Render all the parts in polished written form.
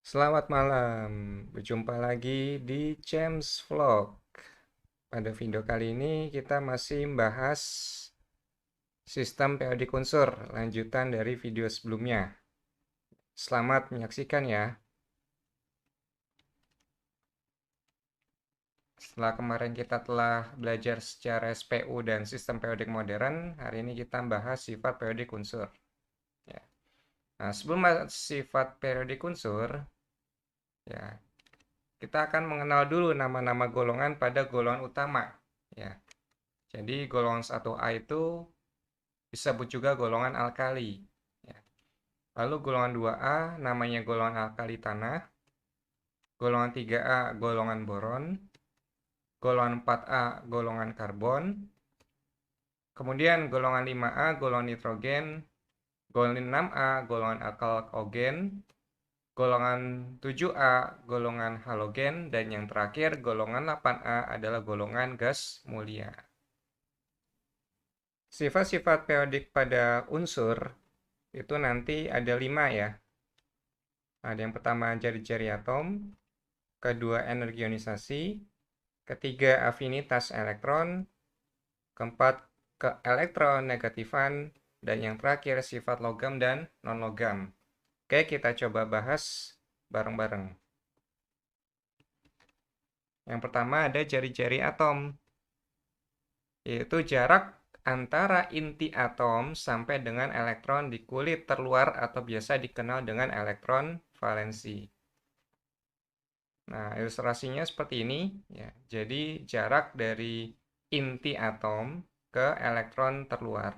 Selamat malam, berjumpa lagi di James Vlog. Pada video kali ini kita masih membahas sistem periodik unsur, lanjutan dari video sebelumnya. Selamat menyaksikan ya. Setelah kemarin kita telah belajar secara SPU dan sistem periodik modern, hari ini kita membahas sifat periodik unsur. Ya. Nah, sebelum masuk sifat periodik unsur, ya, kita akan mengenal dulu nama-nama golongan pada golongan utama. Ya. Jadi golongan 1A itu disebut juga golongan alkali. Ya. Lalu golongan 2A namanya golongan alkali tanah, golongan 3A golongan boron, golongan 4A golongan karbon, kemudian golongan 5A golongan nitrogen, golongan 6A golongan alkalogen, golongan 7A golongan halogen, dan yang terakhir golongan 8A adalah golongan gas mulia. Sifat-sifat periodik pada unsur itu nanti ada 5 ya. Ada yang pertama jari-jari atom, kedua energi ionisasi, ketiga afinitas elektron, keempat keelektronegatifan, dan yang terakhir sifat logam dan non-logam. Oke, kita coba bahas bareng-bareng. Yang pertama ada jari-jari atom, yaitu jarak antara inti atom sampai dengan elektron di kulit terluar atau biasa dikenal dengan elektron valensi. Nah, ilustrasinya seperti ini ya. Jadi jarak dari inti atom ke elektron terluar.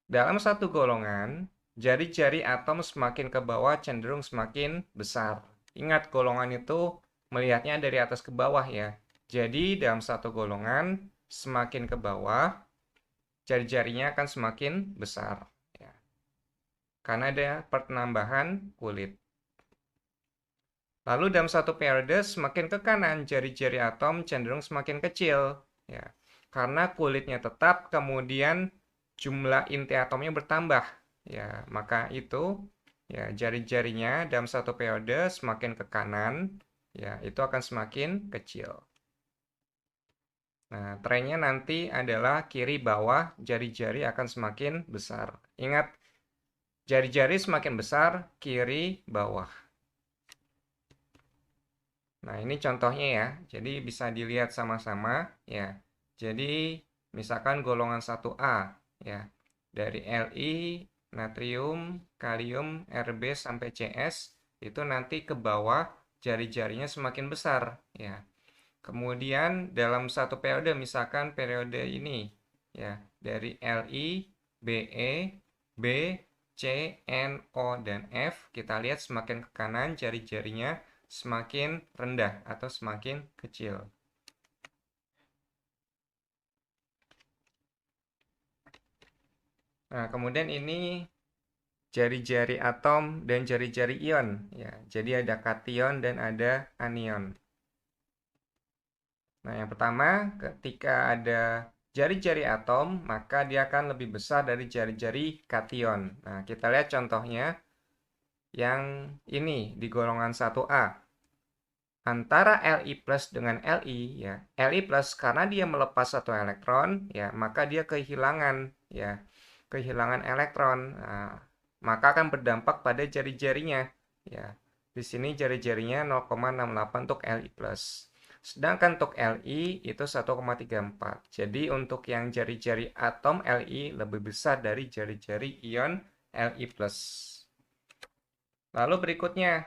Dalam satu golongan, jari-jari atom semakin ke bawah cenderung semakin besar. Ingat, golongan itu melihatnya dari atas ke bawah ya. Jadi dalam satu golongan, semakin ke bawah, jari-jarinya akan semakin besar ya. Karena ada penambahan kulit. Lalu dalam satu periode semakin ke kanan, jari-jari atom cenderung semakin kecil, ya. Karena kulitnya tetap, kemudian jumlah inti atomnya bertambah, ya. Maka itu, ya, jari-jarinya dalam satu periode semakin ke kanan, ya, itu akan semakin kecil. Nah, trennya nanti adalah kiri bawah, jari-jari akan semakin besar. Ingat, jari-jari semakin besar, kiri bawah. Nah, ini contohnya ya. Jadi bisa dilihat sama-sama ya. Jadi misalkan golongan 1A ya. Dari Li, natrium, kalium, Rb sampai Cs itu nanti ke bawah jari-jarinya semakin besar ya. Kemudian dalam satu periode misalkan periode ini ya, dari Li, Be, B, C, N, O, dan F, kita lihat semakin ke kanan jari-jarinya semakin rendah atau semakin kecil. Nah, kemudian ini jari-jari atom dan jari-jari ion ya. Jadi ada kation dan ada anion. Nah, yang pertama, ketika ada jari-jari atom, maka dia akan lebih besar dari jari-jari kation. Nah, kita lihat contohnya yang ini di golongan 1A. Antara Li plus dengan Li ya. Li plus karena dia melepas satu elektron ya, maka dia kehilangan ya, kehilangan elektron. Nah, maka akan berdampak pada jari-jarinya ya. Di sini jari-jarinya 0,68 untuk Li plus. Sedangkan untuk Li itu 1,34. Jadi untuk yang jari-jari atom Li lebih besar dari jari-jari ion Li plus. Lalu berikutnya,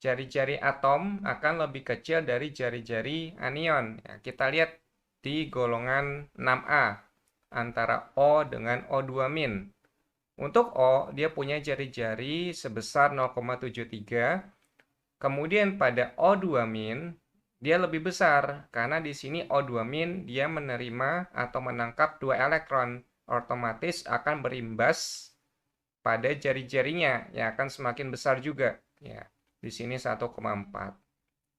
jari-jari atom akan lebih kecil dari jari-jari anion. Ya, kita lihat di golongan 6A antara O dengan O2-. Untuk O, dia punya jari-jari sebesar 0,73. Kemudian pada O2-, dia lebih besar karena di sini O2- dia menerima atau menangkap 2 elektron. Otomatis akan berimbas pada jari-jarinya yang akan semakin besar juga. Ya, di sini 1,4.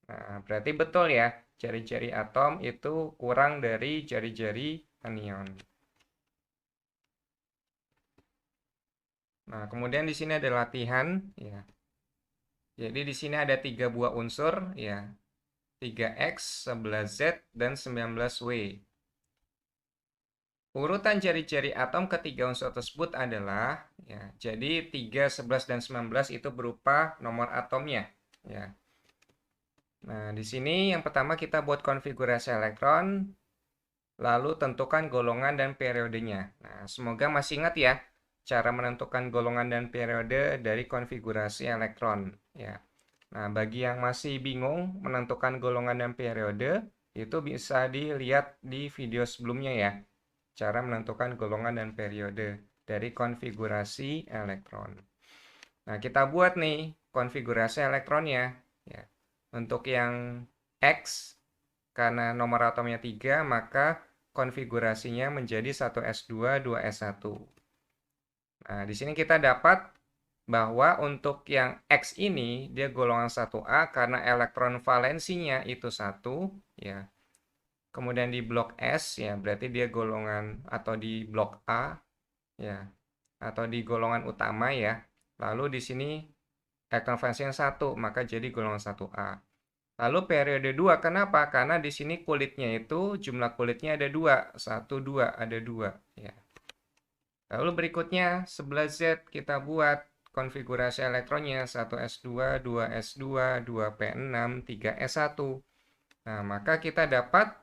Nah, berarti betul ya, jari-jari atom itu kurang dari jari-jari anion. Nah, kemudian di sini ada latihan, ya. Jadi di sini ada 3 buah unsur, ya. 3X, 11Z, dan 19W. Urutan jari-jari atom ketiga unsur tersebut adalah, ya, jadi 3, 11, dan 19 itu berupa nomor atomnya, ya. Nah, di sini yang pertama kita buat konfigurasi elektron, lalu tentukan golongan dan periodenya. Nah, semoga masih ingat ya, cara menentukan golongan dan periode dari konfigurasi elektron, ya. Nah, bagi yang masih bingung menentukan golongan dan periode, itu bisa dilihat di video sebelumnya ya. Cara menentukan golongan dan periode dari konfigurasi elektron. Nah, kita buat nih konfigurasi elektronnya. Ya. Untuk yang X, karena nomor atomnya 3, maka konfigurasinya menjadi 1s2, 2s1. Nah, di sini kita dapat bahwa untuk yang X ini dia golongan 1A karena elektron valensinya itu 1, ya. Kemudian di blok S ya berarti dia golongan atau di blok A ya atau di golongan utama ya. Lalu di sini elektron valensinya 1 maka jadi golongan 1A. Lalu periode 2 kenapa? Karena di sini kulitnya itu jumlah kulitnya ada 2, 1 2 ada 2 ya. Lalu berikutnya 11Z kita buat konfigurasi elektronnya 1s2, 2s2, 2p6, 3s1. Nah, maka kita dapat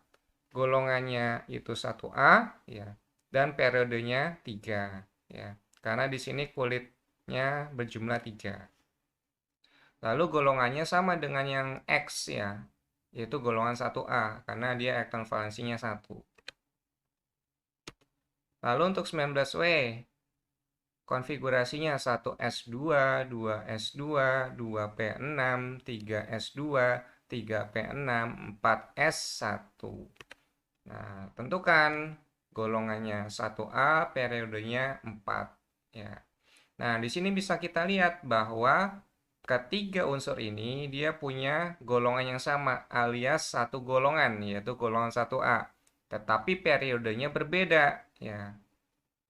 golongannya itu 1A ya dan periodenya 3 ya. Karena di sini kulitnya berjumlah 3. Lalu golongannya sama dengan yang X ya, yaitu golongan 1A karena dia elektron valensinya 1. Lalu untuk 19W konfigurasinya 1s2, 2s2, 2p6, 3s2, 3p6, 4s1. Nah, tentukan golongannya 1A, periodenya 4 ya. Nah, di sini bisa kita lihat bahwa ketiga unsur ini dia punya golongan yang sama alias satu golongan yaitu golongan 1A. Tetapi periodenya berbeda ya.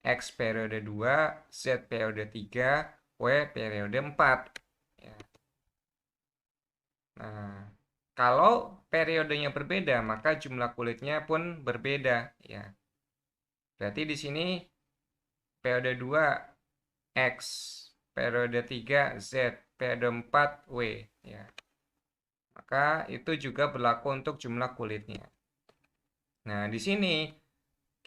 X periode 2, Z periode 3, W periode 4 ya. Nah, kalau periodenya berbeda, maka jumlah kulitnya pun berbeda ya. Berarti di sini periode 2 X, periode 3 Z, periode 4 W ya. Maka itu juga berlaku untuk jumlah kulitnya. Nah, di sini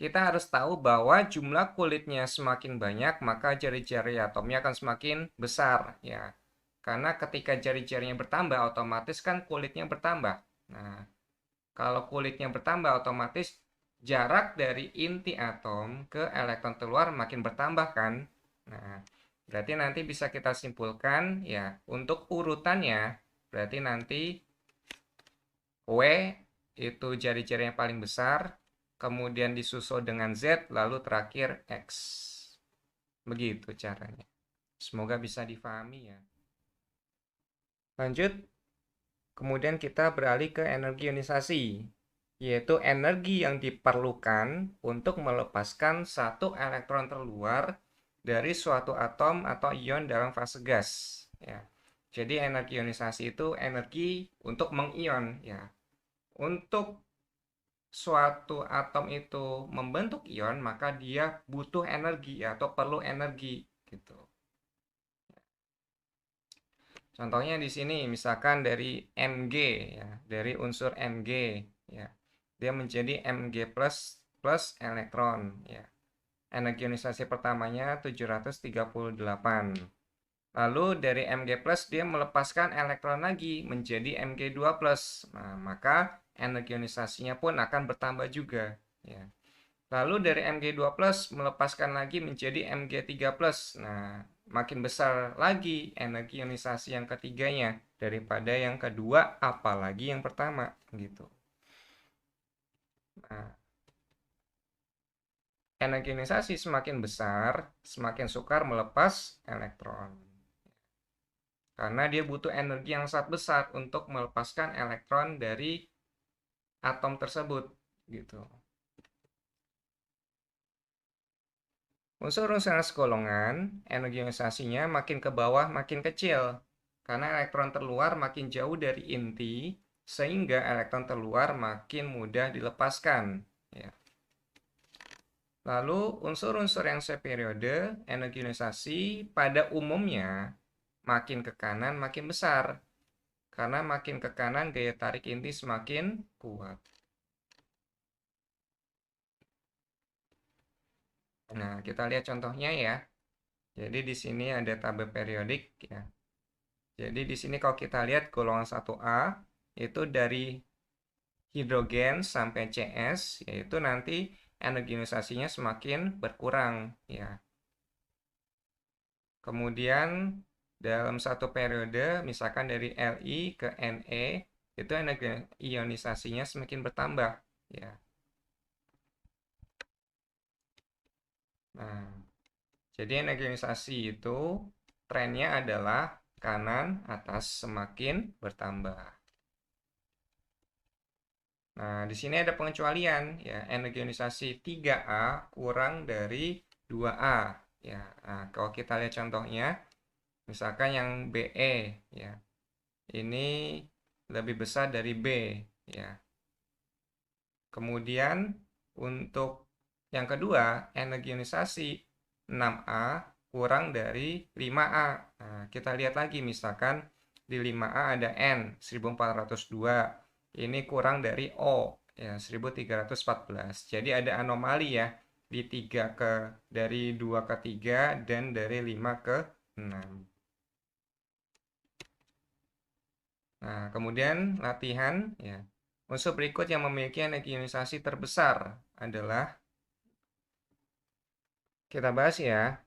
kita harus tahu bahwa jumlah kulitnya semakin banyak, maka jari-jari atomnya akan semakin besar ya. Karena ketika jari-jarinya bertambah, otomatis kan kulitnya bertambah. Nah, kalau kulitnya bertambah, otomatis jarak dari inti atom ke elektron keluar makin bertambah kan. Nah, berarti nanti bisa kita simpulkan ya, untuk urutannya, berarti nanti W itu jari-jari yang paling besar, kemudian disusul dengan Z, lalu terakhir X. Begitu caranya. Semoga bisa difahami ya. Lanjut, kemudian kita beralih ke energi ionisasi, yaitu energi yang diperlukan untuk melepaskan satu elektron terluar dari suatu atom atau ion dalam fase gas. Ya. Jadi energi ionisasi itu energi untuk mengion. Ya. Untuk suatu atom itu membentuk ion, maka dia butuh energi atau perlu energi gitu. Contohnya di sini misalkan dari Mg ya, dari unsur Mg ya. Dia menjadi Mg plus plus elektron ya. Energi ionisasi pertamanya 738. Lalu dari Mg plus dia melepaskan elektron lagi menjadi Mg2 plus. Nah, maka energi ionisasinya pun akan bertambah juga ya. Lalu dari Mg2 plus melepaskan lagi menjadi Mg3 plus. Nah, makin besar lagi energi ionisasi yang ketiganya daripada yang kedua, apalagi yang pertama gitu. Nah, energi ionisasi semakin besar, semakin sukar melepas elektron. Karena dia butuh energi yang sangat besar untuk melepaskan elektron dari atom tersebut gitu. Unsur-unsur yang segolongan, energi ionisasinya makin ke bawah makin kecil. Karena elektron terluar makin jauh dari inti, sehingga elektron terluar makin mudah dilepaskan. Ya. Lalu, unsur-unsur yang seperiode, energi ionisasi pada umumnya makin ke kanan makin besar. Karena makin ke kanan gaya tarik inti semakin kuat. Nah, kita lihat contohnya ya. Jadi di sini ada tabel periodik ya. Jadi di sini kalau kita lihat golongan 1A itu dari hidrogen sampai CS, yaitu nanti energi ionisasinya semakin berkurang ya. Kemudian dalam satu periode, misalkan dari Li ke Ne, itu energi ionisasinya semakin bertambah ya. Nah, jadi energi ionisasi itu trennya adalah kanan atas semakin bertambah. Nah, di sini ada pengecualian ya, energi ionisasi 3A kurang dari 2A ya. Nah, kalau kita lihat contohnya, misalkan yang Be ya. Ini lebih besar dari B ya. Kemudian untuk yang kedua, energi ionisasi 6A kurang dari 5A. Nah, kita lihat lagi misalkan di 5A ada N 1402. Ini kurang dari O ya 1314. Jadi ada anomali ya di 3 ke dari 2 ke 3 dan dari 5 ke 6. Nah, kemudian latihan ya. Unsur berikut yang memiliki energi ionisasi terbesar adalah, kita bahas ya.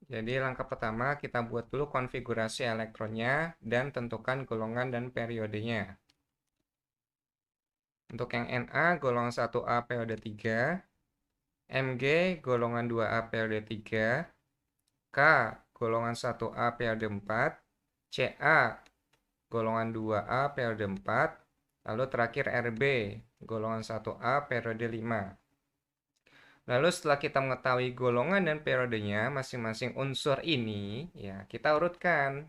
Jadi langkah pertama kita buat dulu konfigurasi elektronnya dan tentukan golongan dan periodenya. Untuk yang Na golongan 1A periode 3, Mg golongan 2A periode 3, K golongan 1A periode 4, Ca golongan 2A periode 4, lalu terakhir Rb golongan 1A periode 5. Lalu setelah kita mengetahui golongan dan periodenya masing-masing unsur ini, ya kita urutkan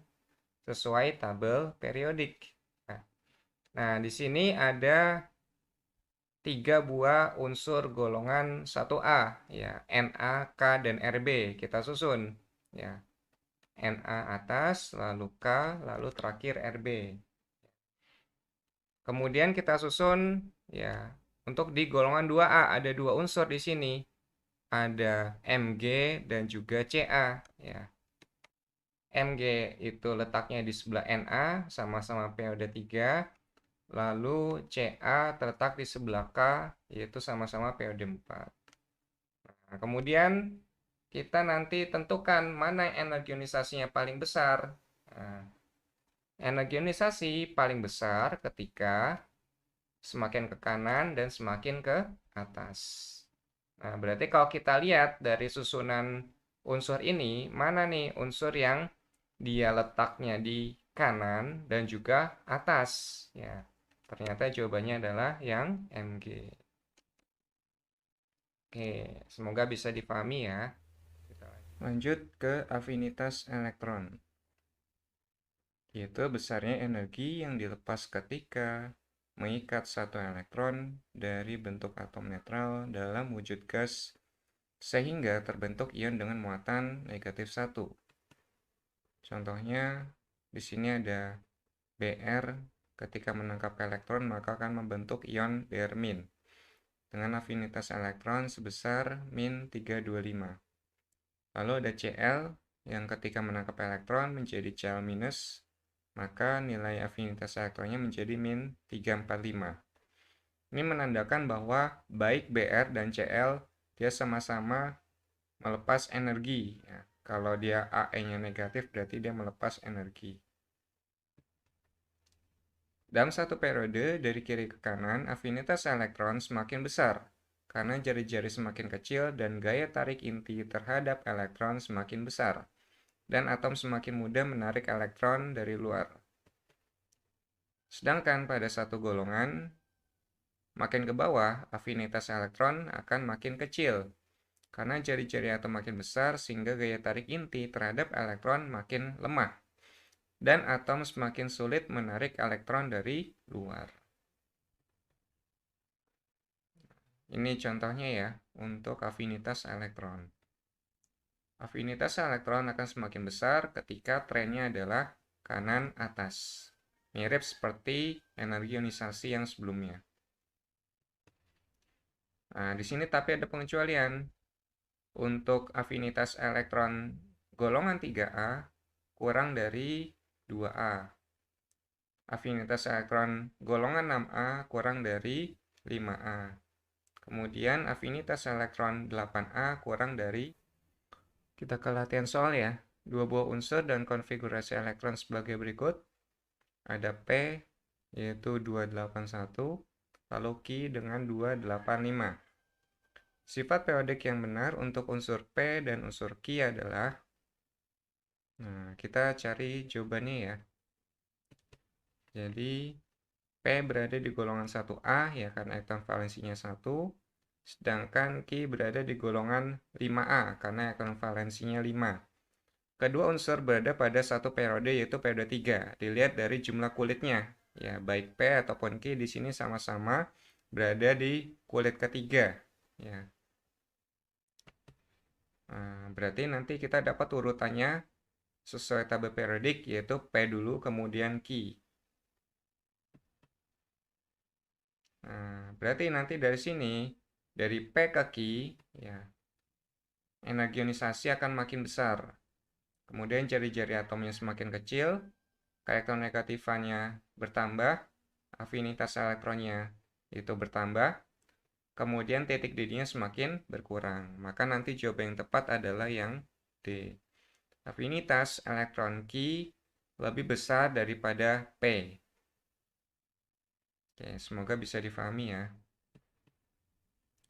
sesuai tabel periodik. Nah, di sini ada 3 buah unsur golongan 1A, ya, Na, K, dan Rb. Kita susun, ya. Na atas, lalu K, lalu terakhir Rb. Kemudian kita susun, ya, untuk di golongan 2A ada 2 unsur di sini. Ada Mg dan juga Ca ya. Mg itu letaknya di sebelah Na sama-sama periode 3, lalu Ca terletak di sebelah K yaitu sama-sama periode 4. Nah, kemudian kita nanti tentukan mana energi ionisasinya paling besar. Nah, energi ionisasi paling besar ketika semakin ke kanan dan semakin ke atas. Nah, berarti kalau kita lihat dari susunan unsur ini, mana nih unsur yang dia letaknya di kanan dan juga atas? Ya, ternyata jawabannya adalah yang Mg. Oke, semoga bisa dipahami ya. Lanjut ke afinitas elektron, yaitu besarnya energi yang dilepas ketika mengikat satu elektron dari bentuk atom netral dalam wujud gas sehingga terbentuk ion dengan muatan negatif 1. Contohnya di sini ada Br, ketika menangkap elektron maka akan membentuk ion Br- dengan afinitas elektron sebesar min 325. Lalu ada Cl yang ketika menangkap elektron menjadi Cl-, maka nilai afinitas elektronnya menjadi min 345. Ini menandakan bahwa baik Br dan Cl dia sama-sama melepas energi ya. Kalau dia Ae-nya negatif berarti dia melepas energi. Dalam satu periode dari kiri ke kanan, afinitas elektron semakin besar karena jari-jari semakin kecil dan gaya tarik inti terhadap elektron semakin besar, dan atom semakin mudah menarik elektron dari luar. Sedangkan pada satu golongan, makin ke bawah, afinitas elektron akan makin kecil Karena jari-jari atom makin besar sehingga gaya tarik inti terhadap elektron makin lemah. Dan atom semakin sulit menarik elektron dari luar. Ini contohnya ya, untuk afinitas elektron. Afinitas elektron akan semakin besar ketika trennya adalah kanan atas. Mirip seperti energi ionisasi yang sebelumnya. Nah, di sini tapi ada pengecualian. Untuk afinitas elektron golongan 3A kurang dari 2A. Afinitas elektron golongan 6A kurang dari 5A. Kemudian afinitas elektron 8A kurang dari, kita ke latihan soal ya, dua buah unsur dan konfigurasi elektron sebagai berikut. Ada P yaitu 281, lalu Q dengan 285. Sifat periodik yang benar untuk unsur P dan unsur Q adalah, nah kita cari jawabannya ya. Jadi P berada di golongan 1A ya karena elektron valensinya 1, sedangkan Q berada di golongan 5A karena elektron valensinya 5. Kedua unsur berada pada satu periode yaitu periode 3. Dilihat dari jumlah kulitnya. Ya, baik P ataupun Q di sini sama-sama berada di kulit ketiga. Ya. Nah, berarti nanti kita dapat urutannya sesuai tabel periodik yaitu P dulu kemudian Q. Nah, berarti nanti dari sini dari P ke Q ya energi ionisasi akan makin besar. Kemudian jari-jari atomnya semakin kecil, elektronegatifannya bertambah, afinitas elektronnya itu bertambah, kemudian titik didihnya semakin berkurang. Maka nanti jawaban yang tepat adalah yang D. Afinitas elektron Q lebih besar daripada P. Oke, semoga bisa difahami ya.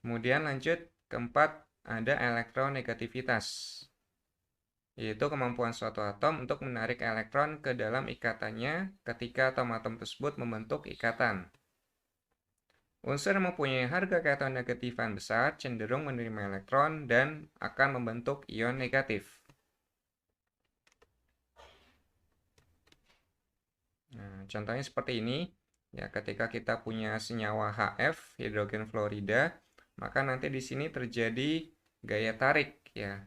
Kemudian lanjut, keempat ada elektronegativitas, yaitu kemampuan suatu atom untuk menarik elektron ke dalam ikatannya ketika atom-atom tersebut membentuk ikatan. Unsur yang mempunyai harga keelektronegatifan besar cenderung menerima elektron dan akan membentuk ion negatif. Nah, contohnya seperti ini. Ya, ketika kita punya senyawa HF, hidrogen fluorida, maka nanti di sini terjadi gaya tarik ya.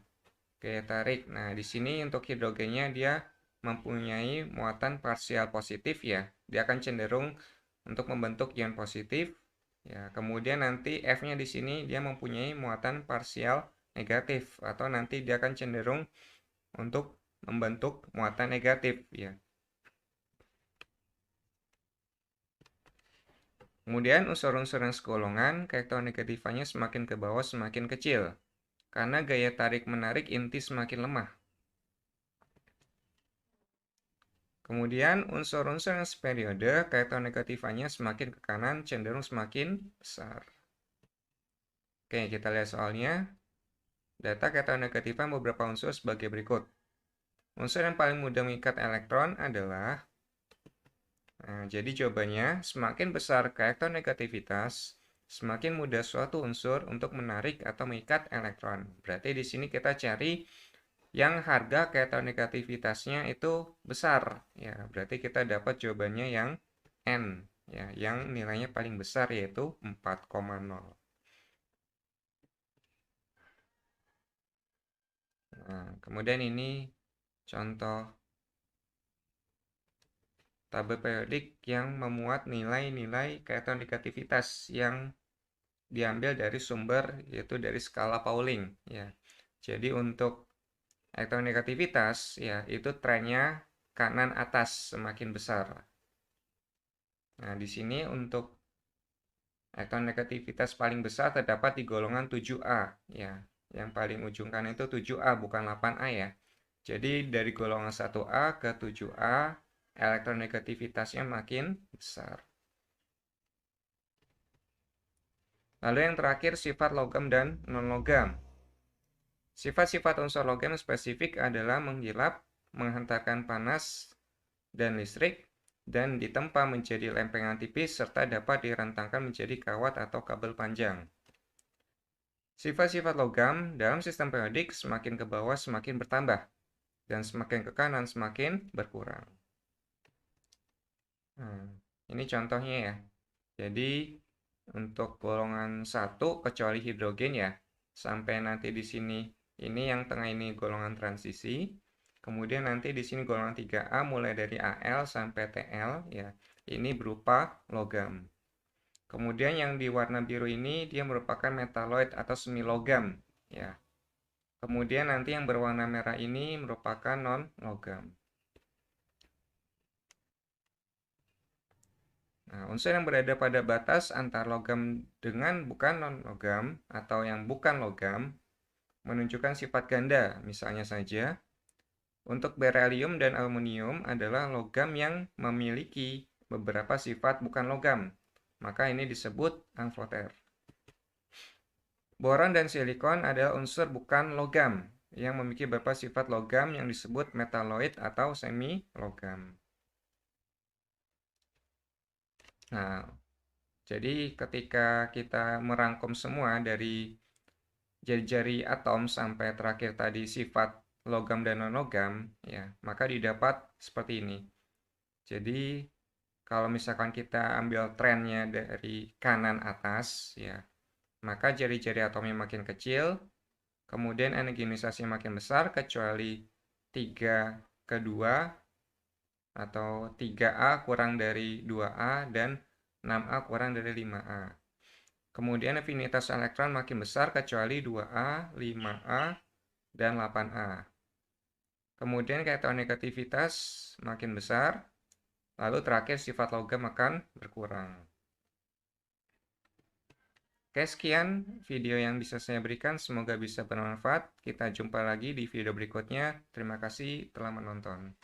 Gaya tarik. Nah, di sini untuk hidrogennya dia mempunyai muatan parsial positif ya. Dia akan cenderung untuk membentuk ion positif. Ya, kemudian nanti F-nya di sini dia mempunyai muatan parsial negatif atau nanti dia akan cenderung untuk membentuk muatan negatif ya. Kemudian unsur-unsur yang segolongan keelektronegatifannya semakin ke bawah semakin kecil karena gaya tarik-menarik inti semakin lemah. Kemudian unsur-unsur yang seperiode keelektronegatifannya semakin ke kanan cenderung semakin besar. Oke, kita lihat soalnya. Data keelektronegatifan beberapa unsur sebagai berikut. Unsur yang paling mudah mengikat elektron adalah, nah, jadi jawabannya semakin besar keelektronegativitas, semakin mudah suatu unsur untuk menarik atau mengikat elektron. Berarti di sini kita cari yang harga keelektronegativitasnya itu besar. Ya, berarti kita dapat jawabannya yang N, ya, yang nilainya paling besar yaitu 4,0. Nah, kemudian ini contoh tabel periodik yang memuat nilai-nilai keelektronegativitas yang diambil dari sumber yaitu dari skala Pauling ya. Jadi untuk elektronegativitas ya itu trennya kanan atas semakin besar. Nah, di sini untuk elektronegativitas paling besar terdapat di golongan 7A ya. Yang paling ujung kanan itu 7A bukan 8A ya. Jadi dari golongan 1A ke 7A elektronegativitasnya makin besar. Lalu yang terakhir sifat logam dan non-logam. Sifat-sifat unsur logam spesifik adalah menggilap, menghantarkan panas dan listrik, dan ditempa menjadi lempengan tipis serta dapat direntangkan menjadi kawat atau kabel panjang. Sifat-sifat logam dalam sistem periodik semakin ke bawah semakin bertambah, dan semakin ke kanan semakin berkurang. Nah, ini contohnya ya. Jadi, untuk golongan 1 kecuali hidrogen ya, sampai nanti di sini, ini yang tengah ini golongan transisi, kemudian nanti di sini golongan 3A mulai dari Al sampai Tl ya, ini berupa logam. Kemudian yang di warna biru ini dia merupakan metaloid atau semi logam ya. Kemudian nanti yang berwarna merah ini merupakan non logam. Nah, unsur yang berada pada batas antar logam dengan bukan non-logam atau yang bukan logam menunjukkan sifat ganda. Misalnya saja, untuk berelium dan aluminium adalah logam yang memiliki beberapa sifat bukan logam. Maka ini disebut amphoter. Boron dan silikon adalah unsur bukan logam yang memiliki beberapa sifat logam yang disebut metaloid atau semi logam. Nah, jadi ketika kita merangkum semua dari jari-jari atom sampai terakhir tadi sifat logam dan non-logam, ya, maka didapat seperti ini. Jadi, kalau misalkan kita ambil trennya dari kanan atas, ya, maka jari-jari atomnya makin kecil, kemudian energi ionisasinya makin besar, kecuali 3 ke 2, atau 3A kurang dari 2A, dan 6A kurang dari 5A. Kemudian afinitas elektron makin besar kecuali 2A, 5A, dan 8A. Kemudian keelektronegativitas makin besar, lalu terakhir sifat logam akan berkurang. Oke, sekian video yang bisa saya berikan. Semoga bisa bermanfaat. Kita jumpa lagi di video berikutnya. Terima kasih telah menonton.